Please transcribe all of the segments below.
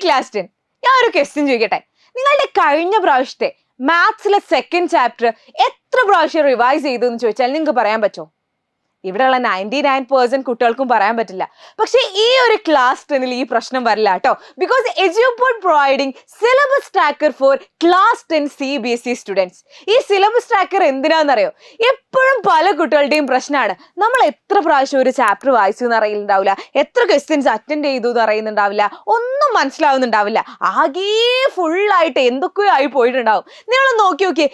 Class 10 ഞാൻ ഒരു question ചോദിക്കട്ടെ. നിങ്ങളുടെ കഴിഞ്ഞ പ്രാവശ്യത്തെ മാത്സിലെ സെക്കൻഡ് ചാപ്റ്റർ എത്ര പ്രാവശ്യം റിവൈസ് ചെയ്തു എന്ന് ചോദിച്ചാൽ നിങ്ങൾക്ക് പറയാൻ പറ്റുമോ? ഇവിടെയുള്ള 99% കുട്ടികൾക്കും പറയാൻ പറ്റില്ല. പക്ഷേ ഈ ഒരു ക്ലാസ് 10 ഈ പ്രശ്നം വരില്ല കേട്ടോ. Because Edupod providing syllabus tracker for class 10 CBSE students. ഈ സിലബസ് ട്രാക്കർ എന്തിനാണെന്നറിയോ? എപ്പോഴും പല കുട്ടികളുടെയും പ്രശ്നമാണ്, നമ്മൾ എത്ര പ്രാവശ്യം ഒരു ചാപ്റ്റർ വായിച്ചു എന്ന് അറിയുന്നുണ്ടാവില്ല, എത്ര ക്വസ്റ്റ്യൻസ് അറ്റൻഡ് ചെയ്തു എന്ന് അറിയുന്നുണ്ടാവില്ല, ഒന്നും മനസ്സിലാവുന്നുണ്ടാവില്ല, ആകെ ഫുള്ളായിട്ട് എന്തൊക്കെയോ ആയി പോയിട്ടുണ്ടാവും. നിങ്ങൾ നോക്കി നോക്കിയേ,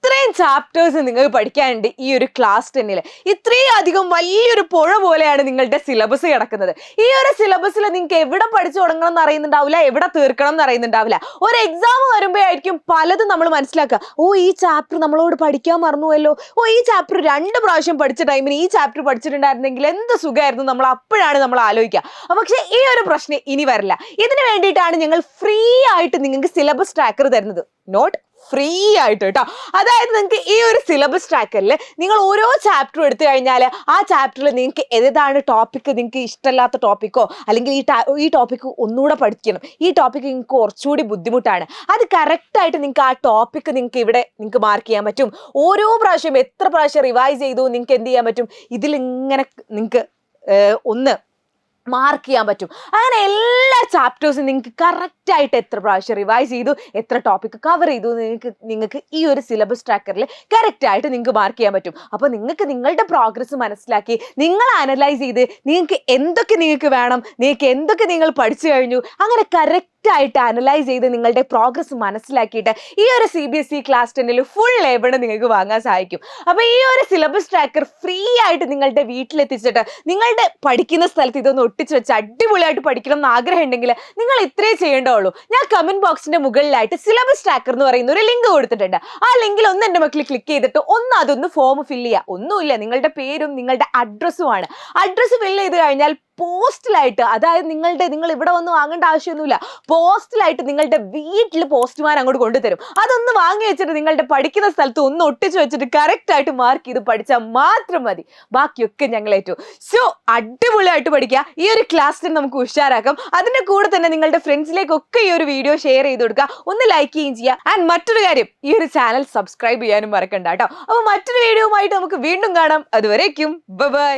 ഇത്രയും ചാപ്റ്റേഴ്സ് നിങ്ങൾക്ക് പഠിക്കാനുണ്ട് ഈ ഒരു ക്ലാസ് 10. ഇത്രയും അധികം വലിയൊരു പുഴ പോലെയാണ് നിങ്ങളുടെ സിലബസ് കിടക്കുന്നത്. ഈ ഒരു സിലബസിൽ നിങ്ങൾക്ക് എവിടെ പഠിച്ചു തുടങ്ങണം എന്ന് അറിയുന്നുണ്ടാവില്ല, എവിടെ തീർക്കണം എന്ന് അറിയുന്നുണ്ടാവില്ല. ഒരു എക്സാം വരുമ്പോഴായിരിക്കും പലതും നമ്മൾ മനസ്സിലാക്കുക. ഓ, ഈ ചാപ്റ്റർ നമ്മളോട് പഠിക്കാൻ മറന്നുവല്ലോ, ഓ ഈ ചാപ്റ്റർ 2 പ്രാവശ്യം പഠിച്ച ടൈമിന് ഈ ചാപ്റ്റർ പഠിച്ചിട്ടുണ്ടായിരുന്നെങ്കിൽ എന്ത് സുഖമായിരുന്നു, നമ്മൾ അപ്പോഴാണ് നമ്മൾ ആലോചിക്കുക. പക്ഷേ ഈ ഒരു പ്രശ്നം ഇനി വരില്ല. ഇതിന് വേണ്ടിയിട്ടാണ് ഞങ്ങൾ ഫ്രീ ആയിട്ട് നിങ്ങൾക്ക് സിലബസ് ട്രാക്കർ തരുന്നത്. നോട്ട് ഫ്രീ ആയിട്ട് കേട്ടോ. അതായത് നിങ്ങൾക്ക് ഈ ഒരു സിലബസ് ട്രാക്കറിൽ നിങ്ങൾ ഓരോ ചാപ്റ്റർ എടുത്തു കഴിഞ്ഞാൽ ആ ചാപ്റ്ററിൽ നിങ്ങൾക്ക് ഏതാണ് ടോപ്പിക്ക്, നിങ്ങൾക്ക് ഇഷ്ടമില്ലാത്ത ടോപ്പിക്കോ അല്ലെങ്കിൽ ഈ ടോപ്പിക്ക് ഒന്നുകൂടെ പഠിക്കണം, ഈ ടോപ്പിക്ക് നിങ്ങൾക്ക് കുറച്ചുകൂടി ബുദ്ധിമുട്ടാണ്, അത് കറക്റ്റായിട്ട് നിങ്ങൾക്ക് ആ ടോപ്പിക്ക് നിങ്ങൾക്ക് ഇവിടെ നിങ്ങൾക്ക് മാർക്ക് ചെയ്യാൻ പറ്റും. ഓരോ പ്രാവശ്യം എത്ര പ്രാവശ്യം റിവൈസ് ചെയ്തു നിങ്ങൾക്ക് എന്ത് ചെയ്യാൻ പറ്റും, ഇതിലിങ്ങനെ നിങ്ങൾക്ക് ഒന്ന് മാർക്ക് ചെയ്യാൻ പറ്റും. അങ്ങനെ എല്ലാ ചാപ്റ്റേഴ്സും നിങ്ങൾക്ക് കറക്റ്റായിട്ട് എത്ര പ്രാവശ്യം റിവൈസ് ചെയ്തു, എത്ര ടോപ്പിക്ക് കവർ ചെയ്തു നിങ്ങൾക്ക് ഈ ഒരു സിലബസ് ട്രാക്കറിൽ കറക്റ്റായിട്ട് നിങ്ങൾക്ക് മാർക്ക് ചെയ്യാൻ പറ്റും. അപ്പോൾ നിങ്ങൾക്ക് നിങ്ങളുടെ പ്രോഗ്രസ് മനസ്സിലാക്കി നിങ്ങൾ അനലൈസ് ചെയ്ത് നിങ്ങൾക്ക് എന്തൊക്കെ നിങ്ങൾക്ക് വേണം, നിങ്ങൾക്ക് എന്തൊക്കെ നിങ്ങൾ പഠിച്ചു കഴിഞ്ഞു, അങ്ങനെ കറക്റ്റായിട്ട് അനലൈസ് ചെയ്ത് നിങ്ങളുടെ പ്രോഗ്രസ് മനസ്സിലാക്കിയിട്ട് ഈ ഒരു CBSE ക്ലാസ് 10 ഫുൾ എവിടെ നിങ്ങൾക്ക് വാങ്ങാൻ സാധിക്കും. അപ്പോൾ ഈ ഒരു സിലബസ് ട്രാക്കർ ഫ്രീ ആയിട്ട് നിങ്ങളുടെ വീട്ടിലെത്തിച്ചിട്ട് നിങ്ങളുടെ പഠിക്കുന്ന സ്ഥലത്ത് ഇതൊന്ന് ഒട്ടിച്ച് വെച്ച് അടിപൊളിയായിട്ട് പഠിക്കണം എന്ന് ആഗ്രഹം ഉണ്ടെങ്കിൽ നിങ്ങൾ ഇത്രേ ചെയ്യേണ്ടതുള്ളൂ. ഞാൻ കമന്റ് ബോക്സിന്റെ മുകളിലായിട്ട് സിലബസ് ട്രാക്കർ എന്ന് പറയുന്ന ഒരു ലിങ്ക് കൊടുത്തിട്ടുണ്ട്. ആ ലിങ്കിൽ ഒന്ന് എൻ്റെ മക്കൾ ക്ലിക്ക് ചെയ്തിട്ട് അതൊന്ന് ഫോം ഫില്ല് ചെയ്യുക. ഒന്നുമില്ല, നിങ്ങളുടെ പേരും നിങ്ങളുടെ അഡ്രസ്സുമാണ്. അഡ്രസ്സ് ഫില്ല് ചെയ്ത് കഴിഞ്ഞാൽ പോസ്റ്റിലായിട്ട്, അതായത് നിങ്ങൾ ഇവിടെ വന്ന് വാങ്ങേണ്ട ആവശ്യമൊന്നുമില്ല, പോസ്റ്റിലായിട്ട് നിങ്ങളുടെ വീട്ടിൽ പോസ്റ്റ്മാൻ അങ്ങോട്ട് കൊണ്ടുതരും. അതൊന്ന് വാങ്ങി വെച്ചിട്ട് നിങ്ങളുടെ പഠിക്കുന്ന സ്ഥലത്ത് ഒന്ന് ഒട്ടിച്ച് വെച്ചിട്ട് കറക്റ്റായിട്ട് മാർക്ക് ചെയ്ത് പഠിച്ചാൽ മാത്രം മതി, ബാക്കിയൊക്കെ ഞങ്ങൾ ഏറ്റു. സോ അടിപൊളിയായിട്ട് പഠിക്കുക. ഈ ഒരു ക്ലാസ്സിൽ നമുക്ക് ഉഷാറാക്കാം. അതിന്റെ കൂടെ തന്നെ നിങ്ങളുടെ ഫ്രണ്ട്സിലേക്കൊക്കെ ഈ ഒരു വീഡിയോ ഷെയർ ചെയ്ത് കൊടുക്കുക, ഒന്ന് ലൈക്ക് ചെയ്യുകയും ചെയ്യുക. ആൻഡ് മറ്റൊരു കാര്യം, ഈ ഒരു ചാനൽ സബ്സ്ക്രൈബ് ചെയ്യാനും മറക്കണ്ട കേട്ടോ. അപ്പോൾ മറ്റൊരു വീഡിയോയുമായിട്ട് നമുക്ക് വീണ്ടും കാണാം. അതുവരേക്കും ബൈ.